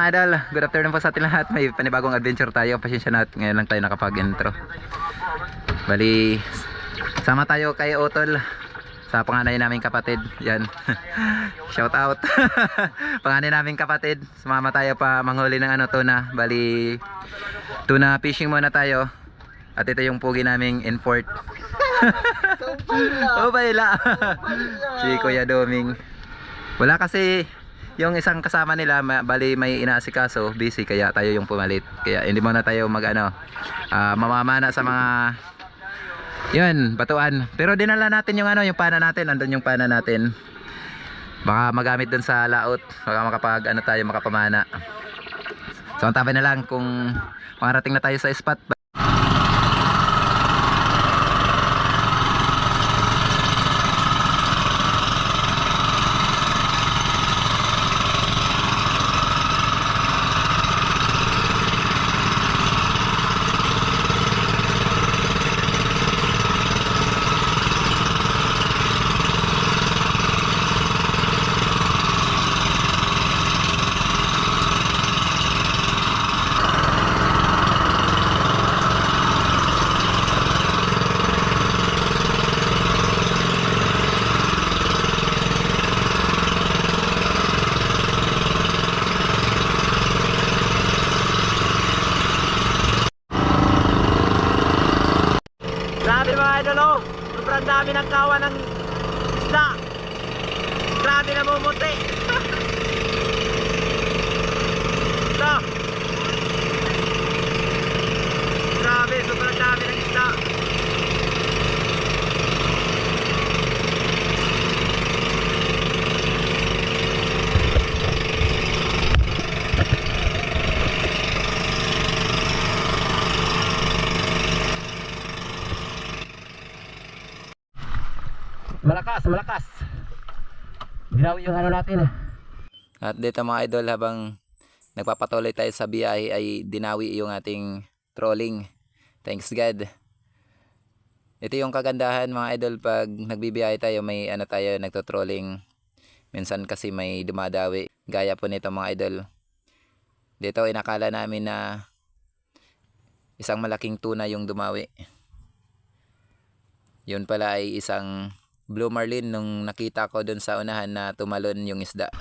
mga idol, good afternoon po sa ating lahat. May panibagong adventure tayo. Pasensya na, ngayon lang tayo nakapag-intro. Bali, sama tayo kay Otol sa panganay naming kapatid. Yan. Shout out. Panganay naming kapatid. Sumama tayo pa manghuli ng tuna. Bali, tuna fishing muna tayo. At ito yung pugi naming import. Oh, baila. Si Kuya Doming. Wala kasi yung isang kasama nila, bali may inaasikaso, busy, kaya tayo yung pumalit. Kaya hindi muna tayo mamamana sa mga yun, batuan. Pero dinala natin yung yung pana natin, andun yung pana natin. Baka magamit dun sa laot, baka tayo makapamana. So antabi na lang kung makarating na tayo sa spot. Grabe mga idol, oh. Sobrang dami ng kawan ng isda. Grabe na mumuti. Ito. Grabe, sobrang dami ng isda. Malakas. Ginawi yung natin. At dito mga idol, habang nagpapatuloy tayo sa biyahe ay dinawi yung ating trolling. Thanks God. Ito yung kagandahan mga idol, pag nagbibiyahe tayo, may tayo nagto-trolling. Minsan kasi may dumadawi. Gaya po nito mga idol. Dito inakala namin na isang malaking tuna yung dumawi. Yun pala ay isang blue marlin nung nakita ko dun sa unahan na tumalon yung isda.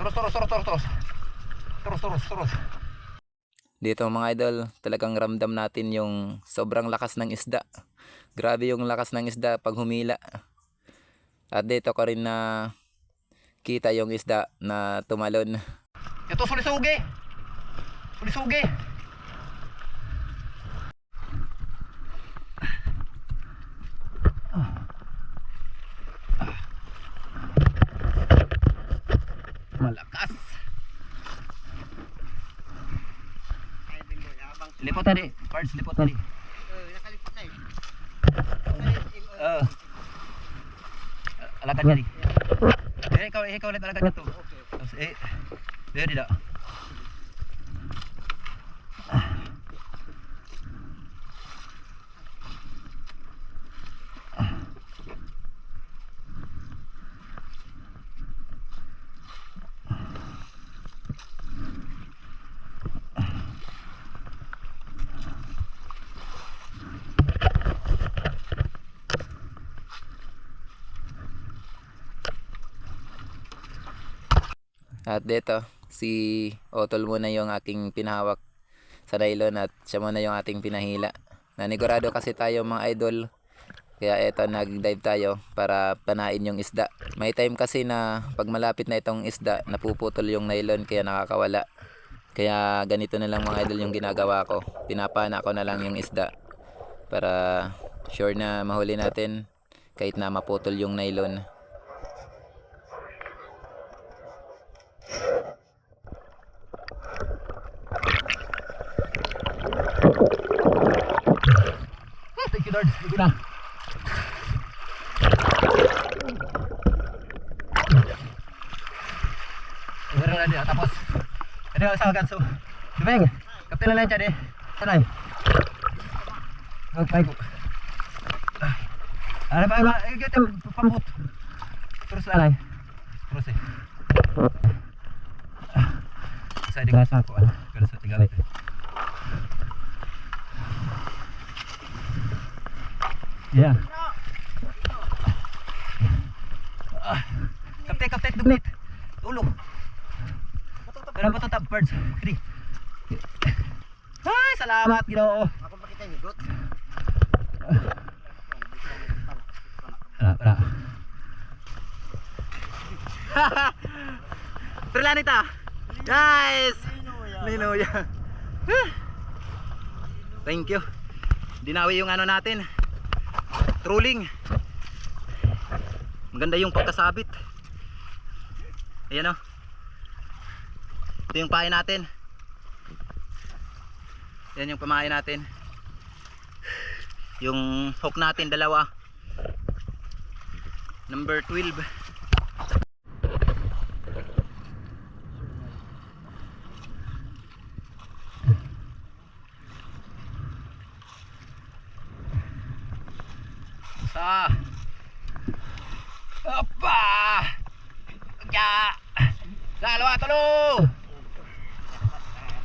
Turos. Dito mga idol, talagang ramdam natin yung sobrang lakas ng isda. Grabe yung lakas ng isda pag humila. At dito ko rin na kita yung isda na tumalon. Ito sulisugi. Malakas. Lipot tadi, parts lipot tadi. Nakalipot na Alagad tadi. Ikaw ulit alagad dito. Tapos dia. At dito, si Otol muna yung aking pinahawak sa nylon at siya muna yung ating pinahila. Nanigurado kasi tayo mga idol, kaya eto nag-dive tayo para panain yung isda. May time kasi na pag malapit na itong isda, napuputol yung nylon kaya nakakawala. Kaya ganito na lang mga idol yung ginagawa ko. Pinapana ko na lang yung isda para sure na mahuli natin kahit na maputol yung nylon. Thank you Lord, sige na. Meron na dia tapos. Ada sa ganso. Dibeng. Kapten lang jadi. Sanay. Okay ko. Ano ba kita pambut. Terus alay. Terus eh. Saya digasa ko kada sa tigamit. Yeah. Kapte dugnit. Ulo. Pero ba to top birds? Kiri. Ay, salamat Ginoo. Ako makita ni Got. Para. Perlanita. Guys. Ninuya. Thank you. Dinawi yung ano natin. Trolling. Maganda yung pagkasabit. Ayan o. Ito yung pahay natin. Yan yung pamahay natin. Yung hook natin dalawa. Number 12. Sa Opa! Ya! Dalawa tulo!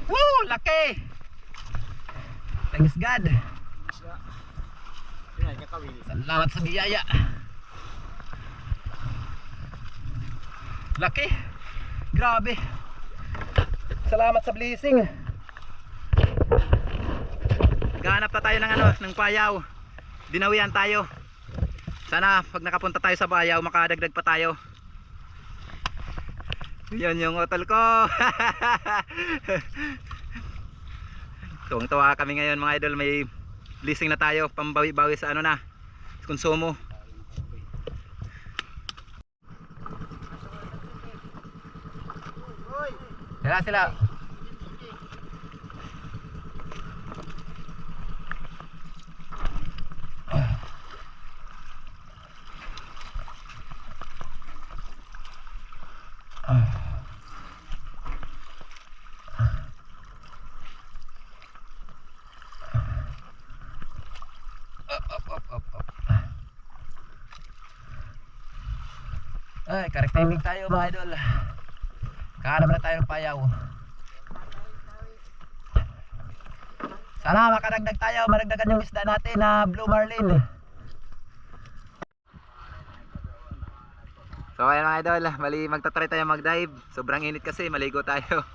Woo! Laki! Thanks God! Salamat sa biyaya! Laki! Grabe! Salamat sa blessing! Gahanap na tayo ng ano, ng payaw. Dinawian tayo. Sana pag nakapunta tayo sa bayaw makadagdag pa tayo. Yan yung hotel ko. Tuwang-tuwa kami ngayon mga idol, may blessing na tayo, pambawi-bawi sa ano na, konsumo. Sila. Ay, correct timing tayo mga idol. Kahanap na tayo ng payaw. Sana makadagdag tayo, maragdagan yung isda natin na blue marlin. So ayan mga idol, mali magtatry tayo mag-dive. Sobrang init kasi, maligo tayo.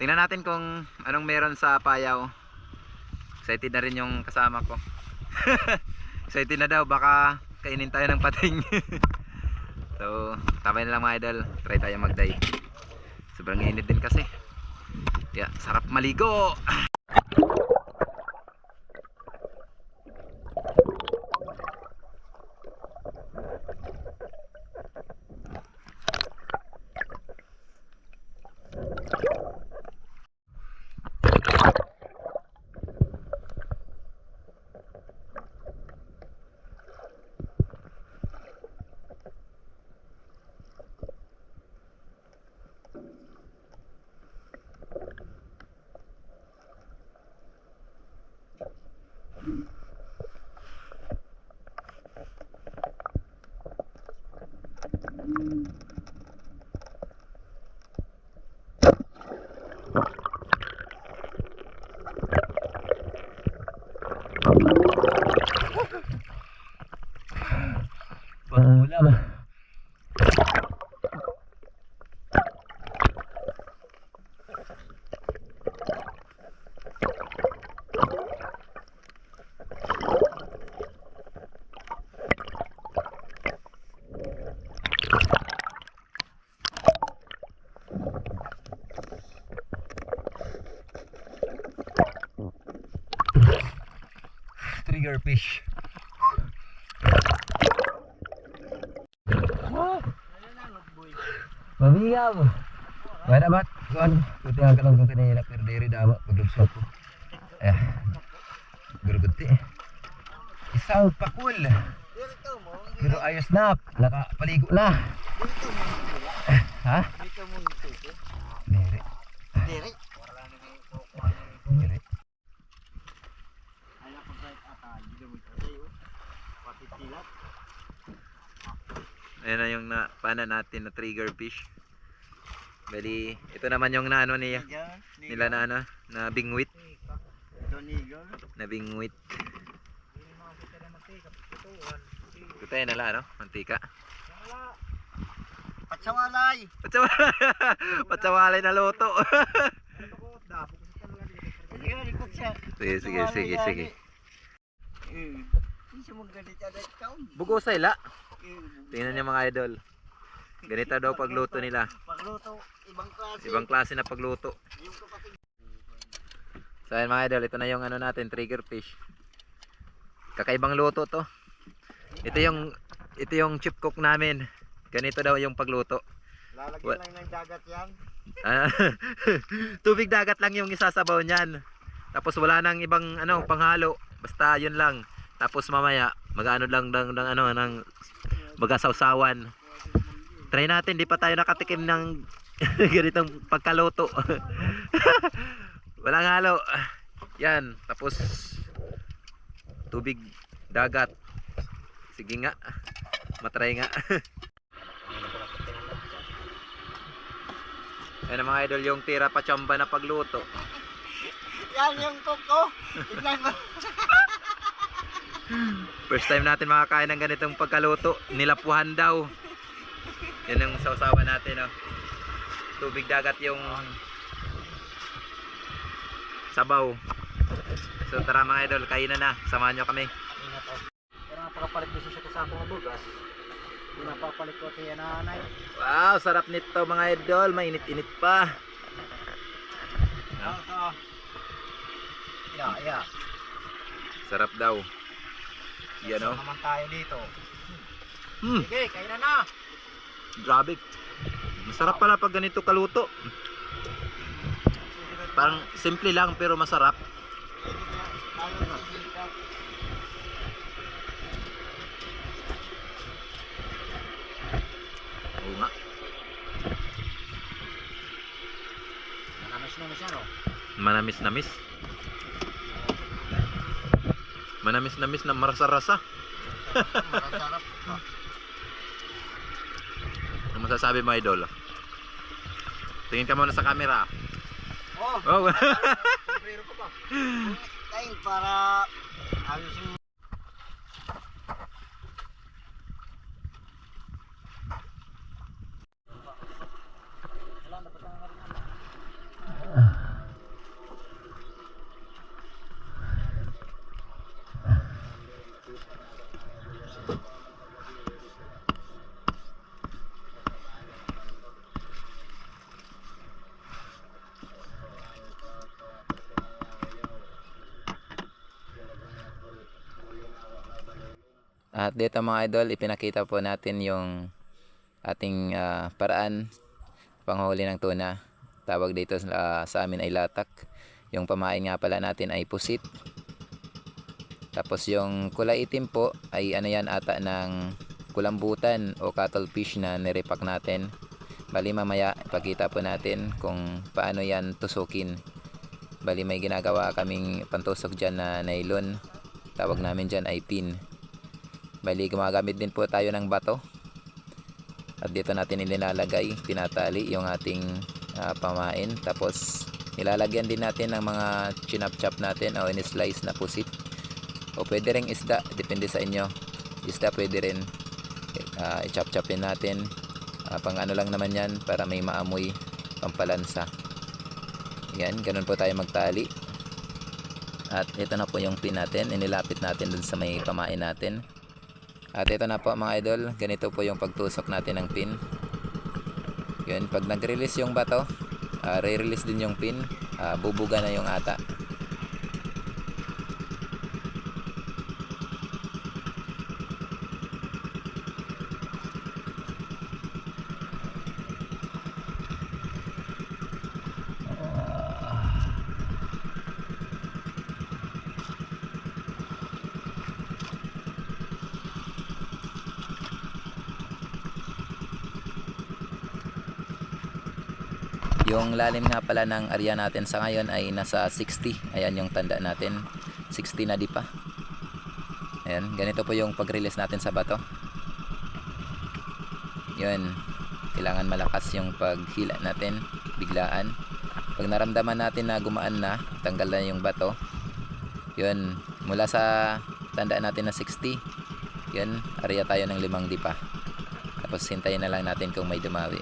Tingnan natin kung anong meron sa payaw. Excited na rin yung kasama ko. Excited na daw, baka kainin tayo ng pating. So, tabay na lang mga idol, try tayo mag-dive. Sobrang init din kasi. Yeah, sarap maligo. Pangulam. Trigger fish. Mamingam. Wala bat kuan kutingal ka lang kung kanila pero diri dawa pagdugso ko. Gurugti. Isang pakul. Pero ayos na, nakapaligo na. Ha? Diri. Diri. Diri. Ay ako sa ata, hindi mo tayo. Pati tilat. Ayan na yung pana natin na trigger fish. Bali, ito naman yung naano niya. Nila na ano, na bingwit. Na bingwit. Ito tayo nala, ano? Mantika. Patsawalay. Patsawalay na loto. Sige, Sige, sige, sige. Bugosay. Bugosay la. Tingnan niyo mga idol. Ganito daw pagluto nila. Pagluto, ibang klase. Ibang klase na pagluto. Yung kapatid. So ayan mga idol, ito na yung ano natin, trigger fish. Kakaibang luto to. Ito yung chip cook namin. Ganito daw yung pagluto. Lalagyan lang ng dagat yan. Ah, tubig dagat lang yung isasabaw niyan. Tapos wala nang ibang ano panghalo. Basta yun lang. Tapos mamaya mag-ano lang ng ano ng magasawsawan. Try natin, di pa tayo nakatikim ng ganitong pagkaluto. Walang halo. Yan, tapos tubig dagat. Sige nga. Matry nga. Ayan mga idol, yung tira pa chamba na pagluto. Yan yung koko. Tignan mo. First time natin makakain ng ganitong pagkaluto. Nilapuhan daw. Yan ang sausawan natin, oh. Tubig dagat yung sabaw. So tara mga idol, kainan na. Samahan nyo kami. Pero napakapalit ko siya sa akong bugas. Napapalit ko kay nanay. Wow, sarap nito mga idol. Mainit-init pa. Yeah. Sarap daw. Yan, oh. Naman tayo dito. Hmm, Sige, kainan na. grabe. Masarap pala pag ganito kaluto. Parang simple lang pero masarap. Oo nga. Manamis yan, oh. Manamis-namis. Manamis-namis na marasa-rasa. Masarap. Ano masasabi mo, idol? Tingin ka muna sa camera. Oh, Oh. sombrero ko pa. Tayo para ayusin mo. At dito mga idol, ipinakita po natin yung ating paraan panghuli ng tuna. Tawag dito sa amin ay latak. Yung pamain nga pala natin ay pusit. Tapos yung kulay itim po ay ano yan ata ng kulambutan o cuttlefish na nirepack natin. Bali mamaya ipakita po natin kung paano yan tusukin. Bali may ginagawa kaming pantusok dyan na nylon. Tawag namin dyan ay pin. Bali gumagamit din po tayo ng bato. At dito natin inilalagay, tinatali yung ating pamain. Tapos nilalagyan din natin ng mga chinap-chop natin o in-slice na pusit. O pwede ring isda, depende sa inyo. Isda pwede rin i-chop-chopin natin. Pang ano lang naman yan para may maamoy, pampalansa. Yan, ganun po tayo magtali. At ito na po yung pin natin, inilapit natin dun sa may pamain natin. At ito na po mga idol, ganito po yung pagtusok natin ng pin. Yun, pag nag-release yung bato, re-release din yung pin, bubuga na yung ata. Yung lalim nga pala ng area natin sa ngayon ay nasa 60. Ayan yung tanda natin. 60 na di pa. Ayan, ganito po yung pag-release natin sa bato. Yun, kailangan malakas yung paghila natin, biglaan. Pag naramdaman natin na gumaan na, tanggal na yung bato, yun, mula sa tandaan natin na 60, yun, area tayo ng 5 dipa. Tapos hintayin na lang natin kung may dumawi.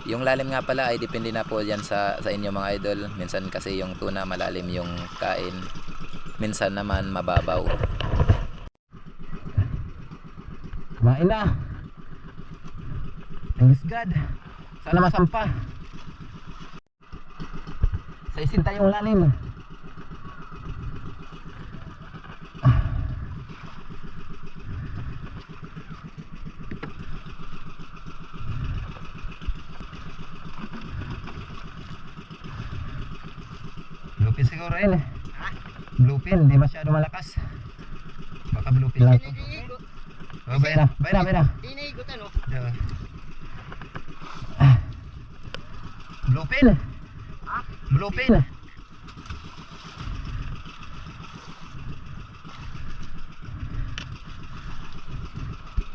Yung lalim nga pala ay depende na po yan sa inyo mga idol. Minsan kasi yung tuna malalim yung kain, minsan naman mababaw. Kumain na. Thanks God. Sana masampa. Sa isinta yung lalim. Bluepin siguro yun eh. Bluepin, hindi masyado malakas. Baka bluepin lang to. Oh, bay na. Tinigot ano? Yeah. Bluepin. Bluepin.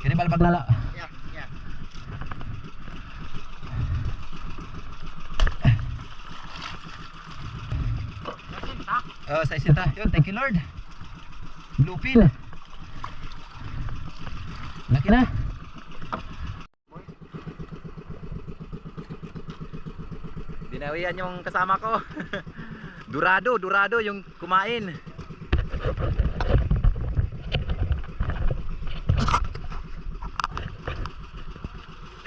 Kini balbag na la. Yeah, yeah. Oh, sa isinta. Yun, thank you Lord. Bluepin. Laki na. Binawian yung kasama ko. Durado yung kumain.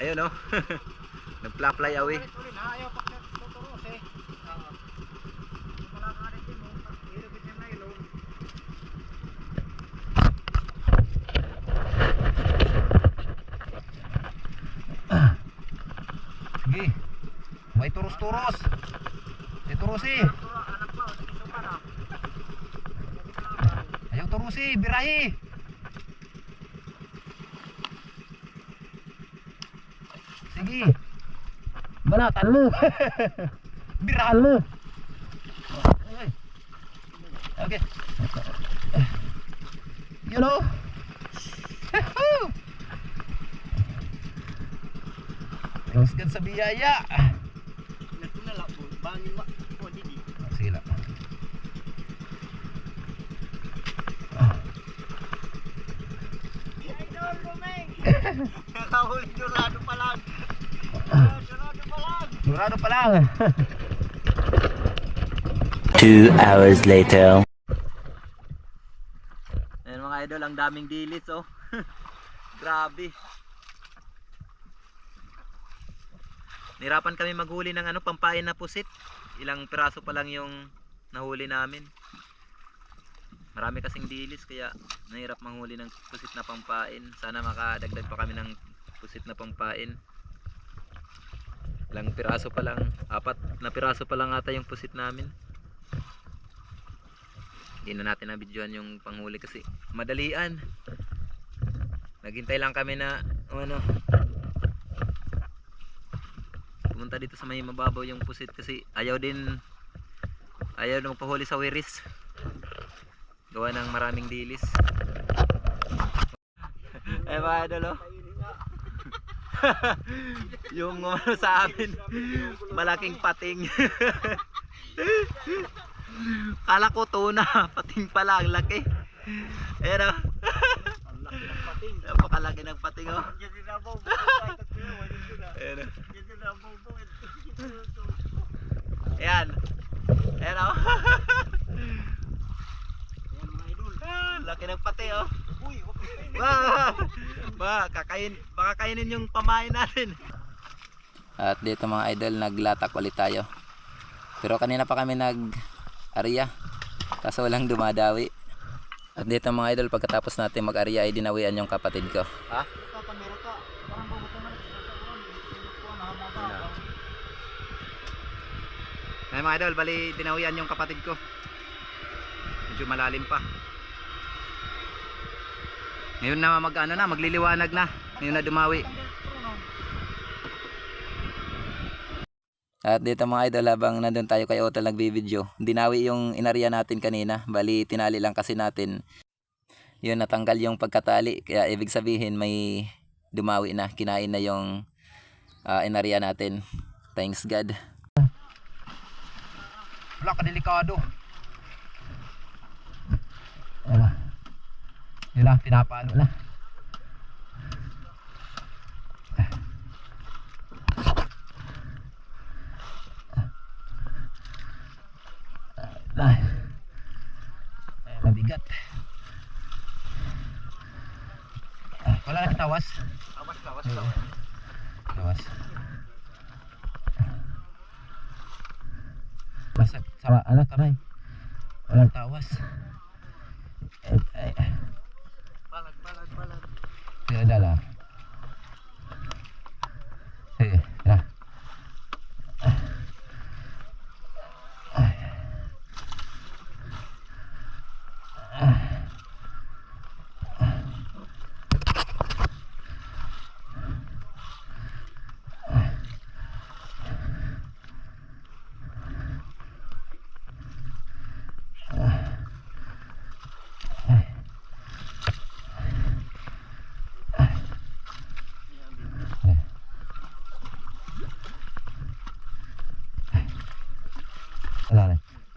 Ayun oh. Nagpla-fly away. Ulit na ayaw pa tuturos eh. Wala ka rin din mo. Hirapit yung nylon. Sige. May turos-turos. May turos eh. Ayaw turos eh. Birahi. Sige. Banatan mo. Birahan mo. Okay. You know. Thanks God sa biyaya. Natunala po. Bangin mo. O, didi. Sige lang. Idol, Romeng! Nakahuli, durado pa lang. Durado pa lang. Durado pa lang. 2 hours later. Ayun mga idol, ang daming dilis oh. Grabe. Nirapan kami maghuli ng pampain na pusit. Ilang piraso pa lang yung nahuli namin. Marami kasing dilis kaya nahirap manghuli ng pusit na pampain. Sana makadagdag pa kami ng pusit na pampain. Ilang piraso pa lang, 4 na piraso pa lang ata yung pusit namin. Hindi na natin na-videoan yung panghuli kasi madalian. Naghintay lang kami na pumunta dito sa may mababaw yung pusit kasi ayaw na magpahuli sa wiris. Gawa ng maraming dilis. Eh mga idol oh. Yung sa amin malaking pating. Kala ko tuna, pating pala, ang laki. Ayan o. Napakalaki ng pating o. Ayan o. Ayan. Ayan o. Laki ng pating o. Baka kainin yung pamain natin. At dito mga idol, naglatak ulit tayo. Pero kanina pa kami nag-area, kaso walang dumadawi. At dito mga idol, pagkatapos natin mag-area ay dinawian yung kapatid ko. Ha? Ay mga idol, bali dinawian yung kapatid ko. Medyo malalim pa. Ngayon na magliliwanag na. Ngayon na dumawi. At dito mga idol, habang nandun tayo kay Otol nagbibideo, dinawi yung inarya natin kanina. Bali tinali lang kasi natin. Yun, natanggal yung pagkatali. Kaya ibig sabihin may dumawi na, kinain na yung inarya natin. Thanks God. Wala ka delikado. Ayan na. Yun na, pinapalo na. Ayan, mabigat. Wala na tawas. Tawas. Basta sama ano taray. Walang tawas. Ay. Balag. Sige dala. Sige, na.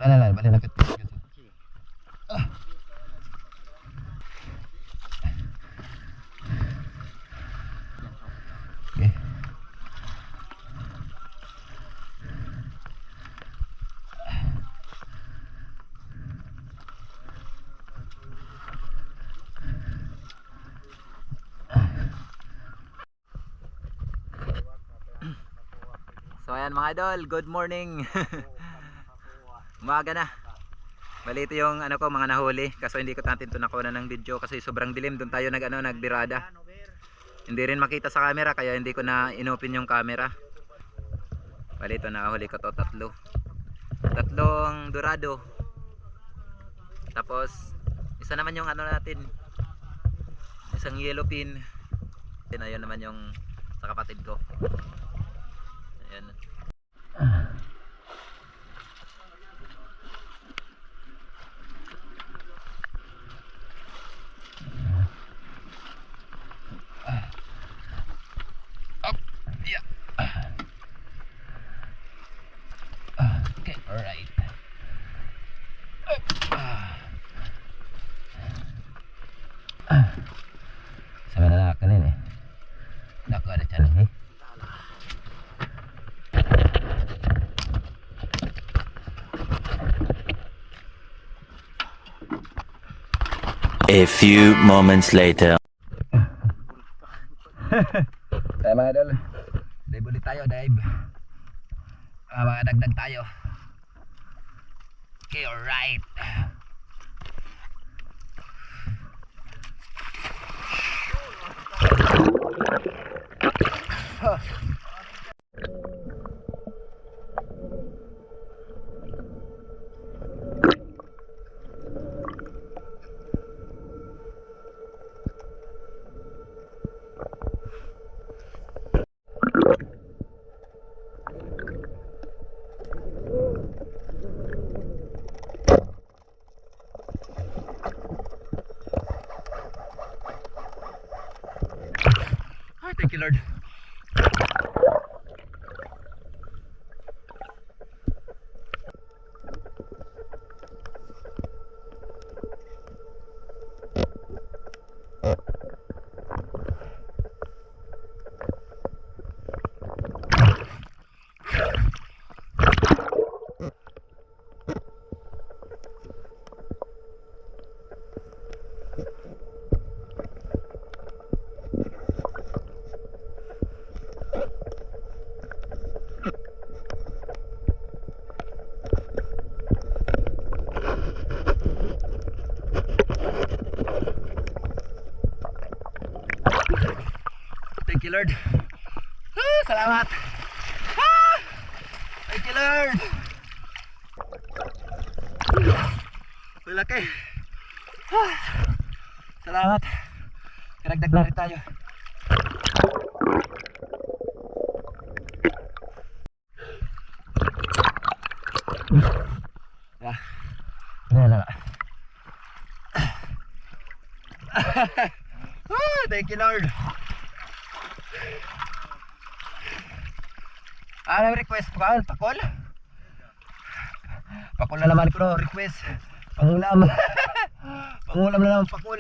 Wala, balik lapit. Okay. So ayan mga idol, good morning. Umaga na. Bali ito yung ano ko, mga nahuli. Kaso hindi ko natin ito nakuha ng video kasi sobrang dilim. Doon tayo nagbirada. Hindi rin makita sa camera kaya hindi ko na inopen yung camera. Bali ito nakahuli ko to, tatlong dorado. Tapos isa naman yung ano natin, isang yellow pin. Ayun naman yung sa kapatid ko. Ayan. Okay, alright. Sama na nakakalin eh. Naku ada channel eh. A few moments later. Kaya mga idol, dive ulit tayo, dive. Mga dagdag tayo. Okay, alright. Thank you, Lord. Thank you, Lord. Salamat. Thank you, Lord. Malaki. Salamat. Karagdag na rin tayo. Wala. Thank you, Lord. Ano request po ka? Pakol? Pakol na naman ko request. Pangulam. Pangulam na naman pakol.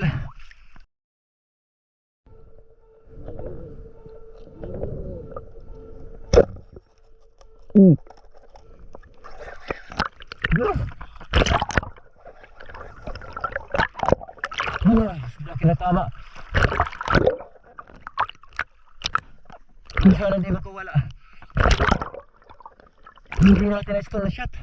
Sudah kena tama. Sana hindi makawala. Hindi natin na-stall na shot.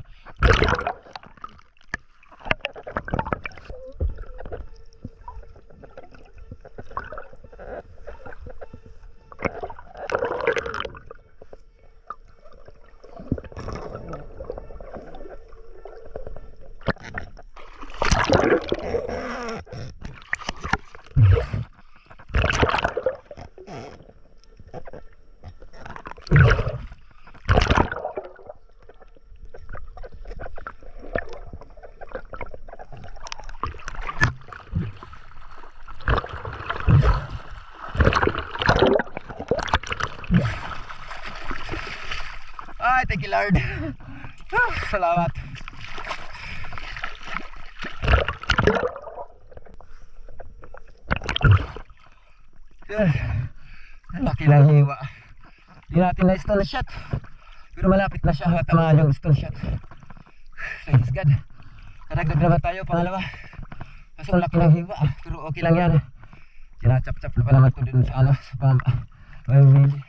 Ay, thank you Lord. Salamat. Laki lang hiwa. Di natin na stone shot. Pero malapit na siya. Tamaan yung stone shot. Thanks God. Karagdag naman tayo pangalawa. Kasi ang laki ng hiwa. Pero okay lang yan. Sinachap-chap pa naman ito dun sa ano. Sa pamili.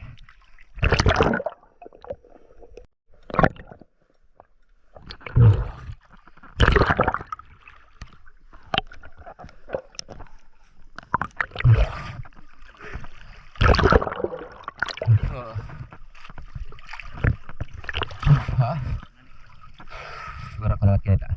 Ha? Siguro ako naman kinita.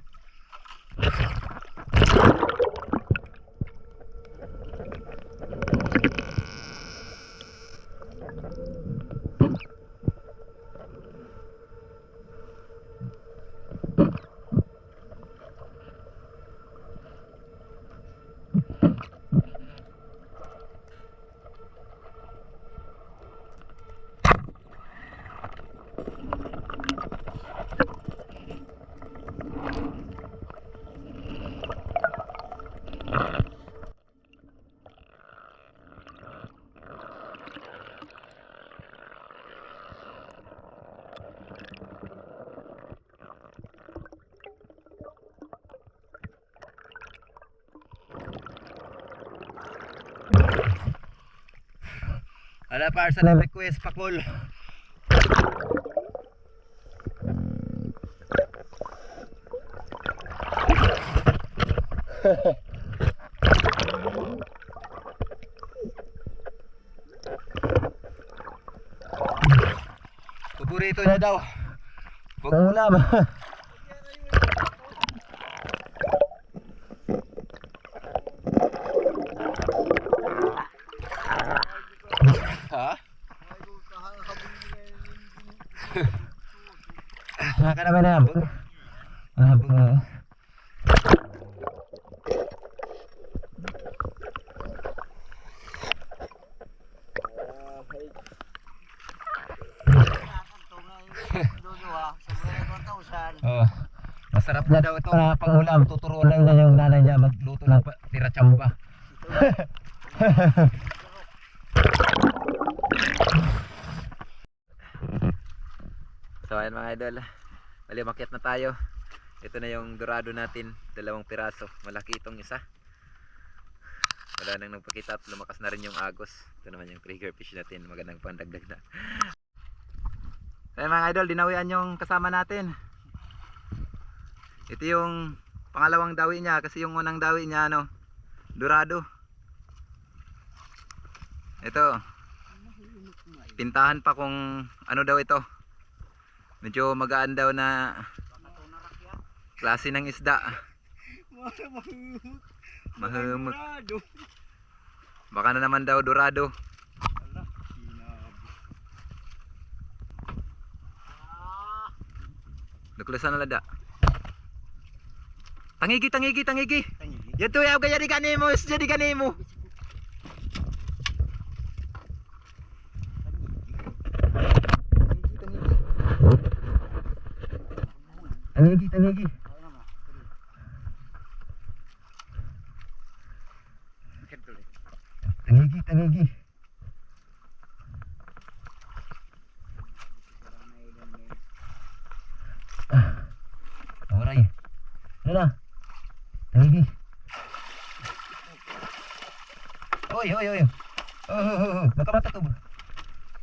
Ala para sa request pakol. Paborito na daw. Pangulam. Ha? Naka naman na hambog. Hambog. Oh, masarap na daw ito na pangulam. Tuturuan lang na yung nanay niya magluto ng tira tsamba. So ayan mga idol, bali makiat na tayo. Ito na yung dorado natin, 2 piraso. Malaki itong isa. Wala nang nagpakita at lumakas na rin yung agos. Ito naman yung trigger fish natin, magandang pandagdag na. Ayan mga idol, dinawian yung kasama natin. Ito yung pangalawang dawi niya, kasi yung unang dawi niya ano, dorado. Ito, pintahan pa kung ano daw ito. Medyo magaan daw na klase ng isda. Mahumot. Baka na naman daw dorado. Luklasan na lada. Tangigi. Yato yaw gaya di kanimo, jadi kanimo. Tangigi, tangigi. Tangigi, tangigi. Oray. Ano na? Tangigi. Oy, oy, oy. Oh, baka matatob.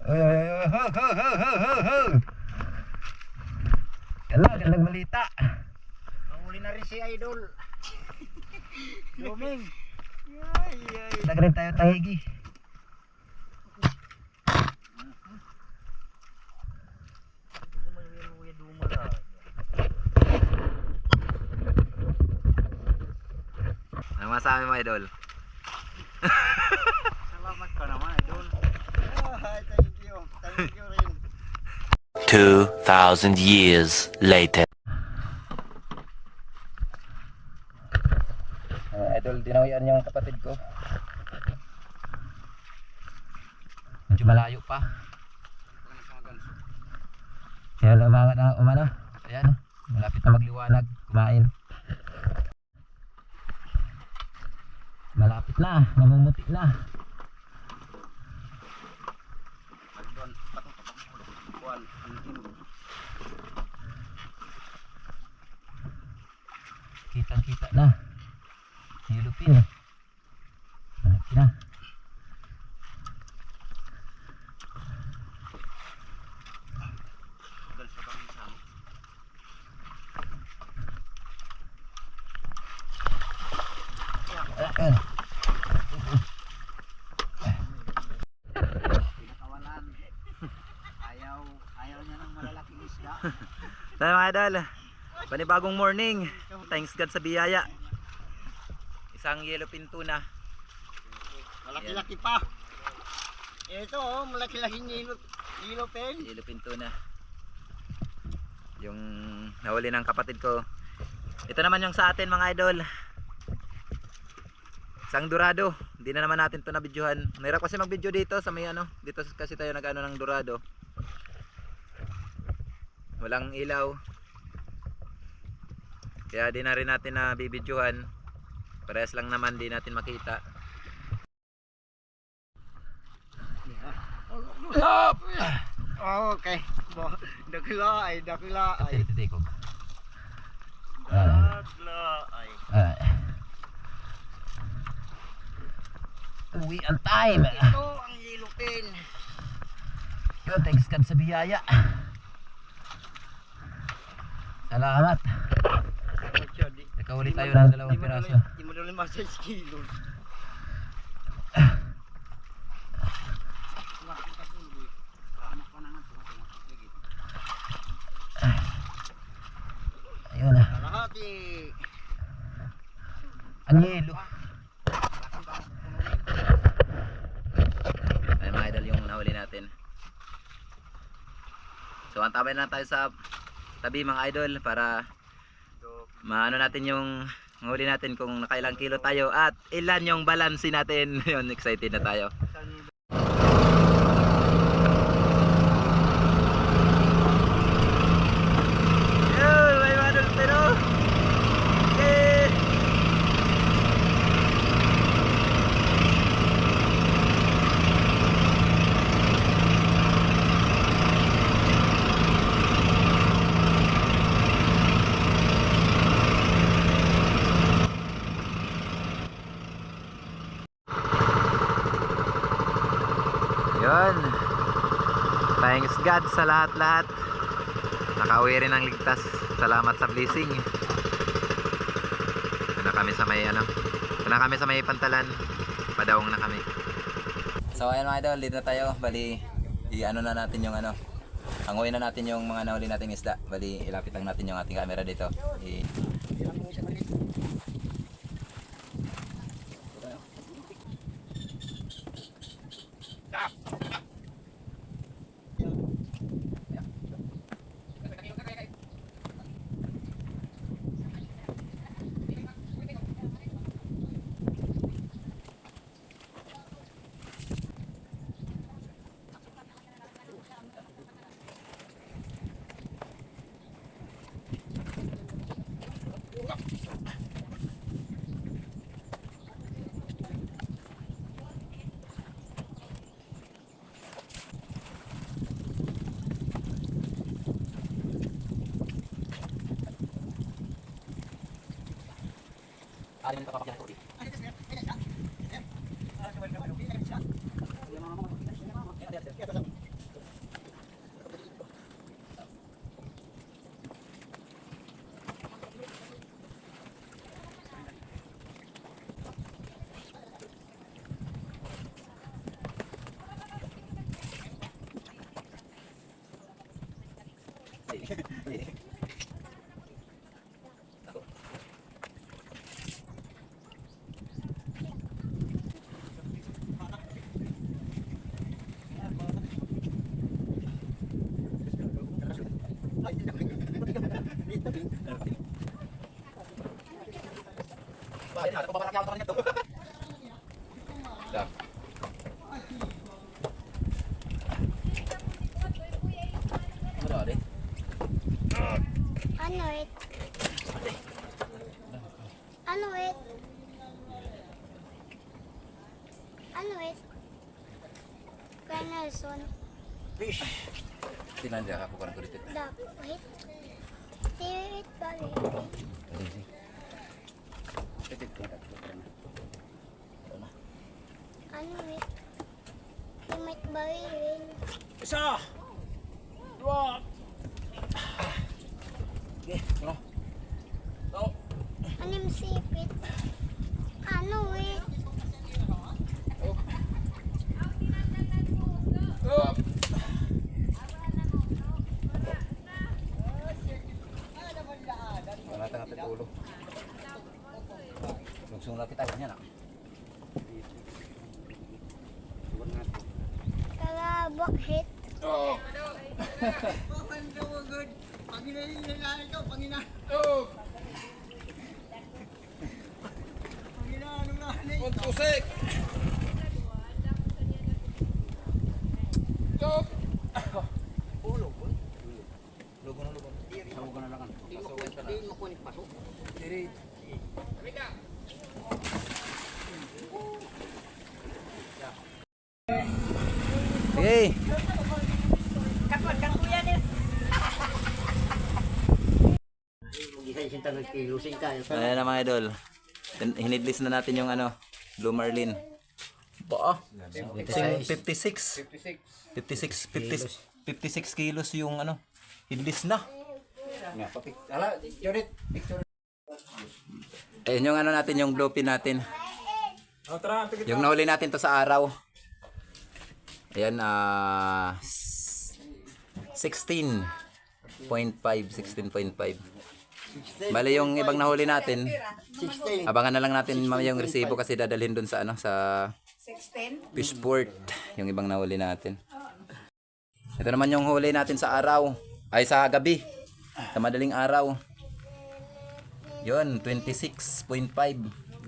Oy, oy, oy. Ho. Gandang malita. Huli na rin si Idol. Luming. Lagyan tayo tangigi. Ano masabi mo, Idol? Salamat ka naman, Idol. Thank you. Thank you rin. 2,000 years later. Idol, dinawian yung kapatid ko. Medyo malayo pa. Kaya umangat na umano. Ayan, malapit na magliwanag. Kumain. Malapit na, mamumuti na. Kitang-kita na. Hilupin. Malapit na. Ayan. Pinakawalan. Ayaw niya ng malalaking isda. Tayo mga Idol, panibagong morning. Thanks God sa biyaya. Isang yellowfin tuna. Malaki-laki pa. Ito oh, malaki-laking yellowfin. Yellowfin tuna. Yung nahuli ng kapatid ko. Ito naman yung sa atin mga Idol. Isang dorado. Hindi na naman natin to nabidyohan. Mahirap kasi mag-video dito sa may ano. Dito kasi tayo nag-ano ng dorado. Walang ilaw. Kaya di na rin natin na bibidyohan. Parehas lang naman di natin makita. Okay. Dakla ay. Titikog. Dakla ay. Uwi ang time. Ito ang yellowfin. Yun, thanks God sa biyaya. Salamat. Nakahuli tayo ng 2 piraso. Di mo dali masay kilo. Ayun na. Kalahati. Anyelo. Ay mga Idol yung nahuli natin. So antabay na tayo sa tabi mga Idol para maano natin yung huli natin kung nakailang kilo tayo at ilan yung balance natin. Yun, excited na tayo. Yun, may mga dolphin oh. Okay. Yun. Thanks God sa lahat-lahat. Nakauwi rin ng ligtas. Salamat sa blessing. Ito na kami sa may ano. Ito na kami sa may pantalan. Padaong na kami. So ayun mga idol, dito na tayo. Bali, i-ano na natin yung ano. Hanguin na natin yung mga nahuli nating isda. Bali, ilapit lang natin yung ating camera dito. Ano it? Ano it? Ano it? Kuya Nelson, Tinanda ako parang kulit. dapat. Tiwit ba rin? Ano it? Timit ba rin? Anim sipit. Ano it? Wala tayong ating ulo. Lugsong lapit tayo niya na. Kalabok hit. Okay. Ayan na mga idol. Hinidlis na natin yung ano, Blue Marlin. Ba? 56 kilos yung ano, hidlis na. Ayun yung ano natin, yung bluefin natin. Yung nahuli natin to sa araw. Ayan, 16.5. Bale yung ibang nahuli natin, abangan na lang natin mamaya yung resibo kasi dadalhin dun sa ano, sa Fishport, yung ibang nahuli natin. Ito naman yung huli natin sa araw, ay sa gabi, sa madaling araw. Yun, 26.5.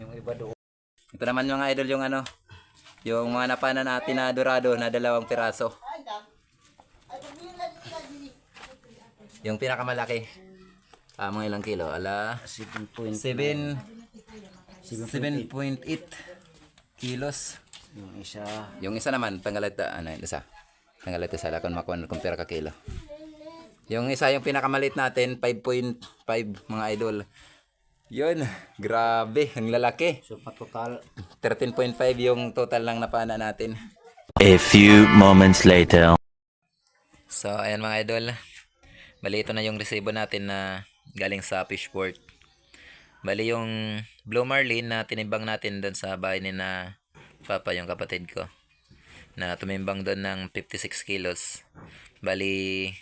Yung iba doon. Ito naman mga idol yung ano, yung mga napana natin na dorado na 2 piraso. Yung pinakamalaki. Mga ilang kilo? 7.8 kilos. Yung isa naman, tanggalata, ano, isa. Tanggalata sa lakon makuha kung pera ka kilo. Yung isa, yung pinakamalit natin, 5.5 mga idol. Yun, grabe, ang lalaki. So, total 13.5 yung total lang napana natin. A few moments later. So, ayan mga idol. Bali, ito na yung resibo natin na galing sa Fishport. Bali, yung Blue Marlin na tinimbang natin doon sa bahay ni na Papa, yung kapatid ko, na tumimbang doon ng 56 kilos. Bali,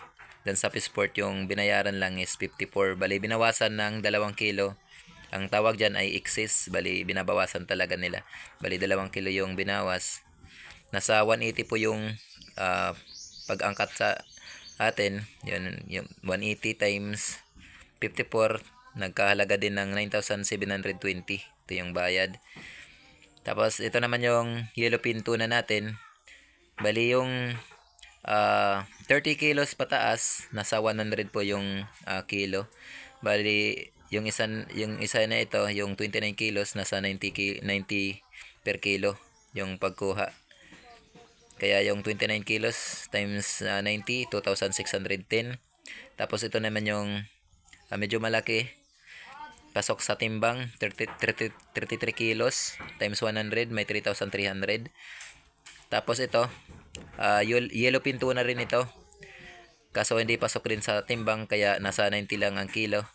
doon sa Fishport yung binayaran lang is 54. Bali, binawasan ng 2 kilo. Ang tawag dyan ay excess. Bali, binabawasan talaga nila. Bali, 2 kilo yung binawas. Nasa 180 po yung pag-angkat sa atin. Yun, yung 180 times 54, nagkahalaga din ng 9,720. Ito yung bayad. Tapos, ito naman yung yellowfin tuna natin. Bali, yung 30 kilos pataas, nasa 100 po yung kilo. Bali, yung isa na ito, yung 29 kilos, nasa 90 per kilo yung pagkuha. Kaya yung 29 kilos times 90, 2,610. Tapos ito naman yung medyo malaki, pasok sa timbang 33 kilos times 100 may 3,300. Tapos ito, yellowfin tuna rin ito. Kaso hindi pasok rin sa timbang kaya nasa 90 lang ang kilo.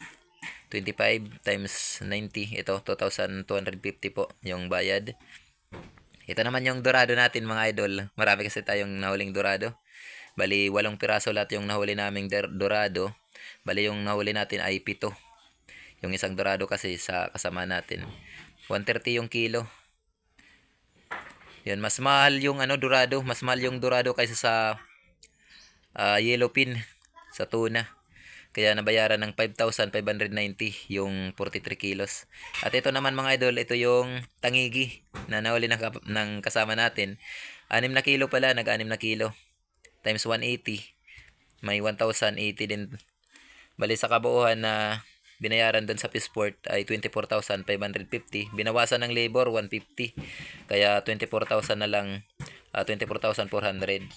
25 times 90, ito 2,250 po yung bayad. Ito naman yung dorado natin mga idol. Marami kasi tayong nahuling dorado. Bali 8 piraso lahat yung nahuli naming dorado. Bali yung nahuli natin ay 7. Yung isang dorado kasi sa kasama natin. 130 yung kilo. Yan, mas mahal yung dorado, mas mahal yung dorado kaysa sa yellowfin sa tuna. Kaya nabayaran ng 5,590 yung 43 kilos. At ito naman mga idol, ito yung tangigi na nahuli ng kasama natin. 6 na kilo pala, nag-6 na kilo. Times 180. May 1,080 din. Bali sa kabuuan na binayaran doon sa Peaceport ay 24,550. Binawasan ng labor 150. Kaya 24,000 na lang, 24,400.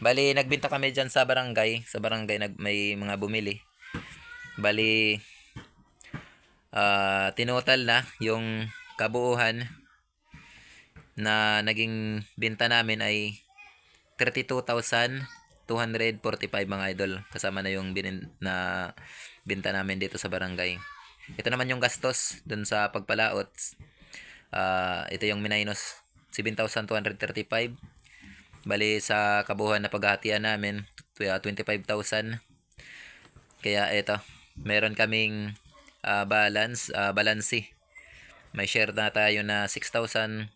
Bali, nagbenta kami dyan sa barangay. Sa barangay may mga bumili. Bali, tinotal na yung kabuuhan na naging benta namin ay 32,245 mga idol. Kasama na yung benta namin dito sa barangay. Ito naman yung gastos dun sa pagpalaot. Ito yung minus 7,235. Bali sa kabuuan na paghahatian namin 25,000. Kaya ito, meron kaming balansi. May share na tayo na 6,253.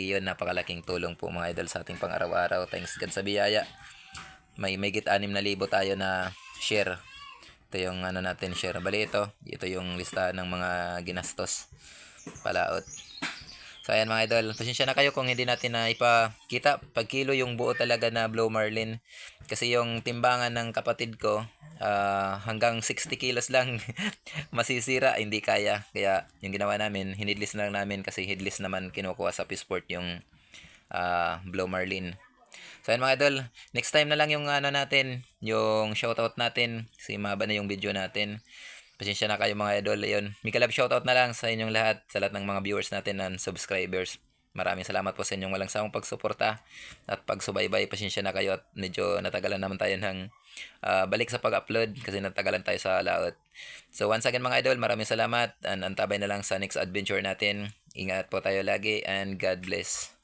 Yun, napakalaking tulong po mga idol sa ating pang-araw-araw. Thanks God sa biyaya. May git 6,000 tayo na share. Ito yung natin share. Bali ito yung listahan ng mga ginastos palaot. So ayan mga idol, pasensya na kayo kung hindi natin na ipakita pag kilo yung buo talaga na Blue Marlin. Kasi yung timbangan ng kapatid ko hanggang 60 kilos lang masisira, hindi kaya. Kaya yung ginawa namin, hinidlist na lang namin kasi headless naman kinukuha sa Peaceport yung Blue Marlin. So ayan mga idol, next time na lang yung natin, yung shoutout natin kasi mahaba na yung video natin. Pasensya na kayo mga idol. Ayun, Mika Love shoutout na lang sa inyong lahat, sa lahat ng mga viewers natin and subscribers. Maraming salamat po sa inyong walang sawang pagsuporta at pagsubaybay. Pasensya na kayo at medyo natagalan naman tayo ng balik sa pag-upload kasi natagalan tayo sa laot. So once again mga idol, maraming salamat and antabay na lang sa next adventure natin. Ingat po tayo lagi and God bless.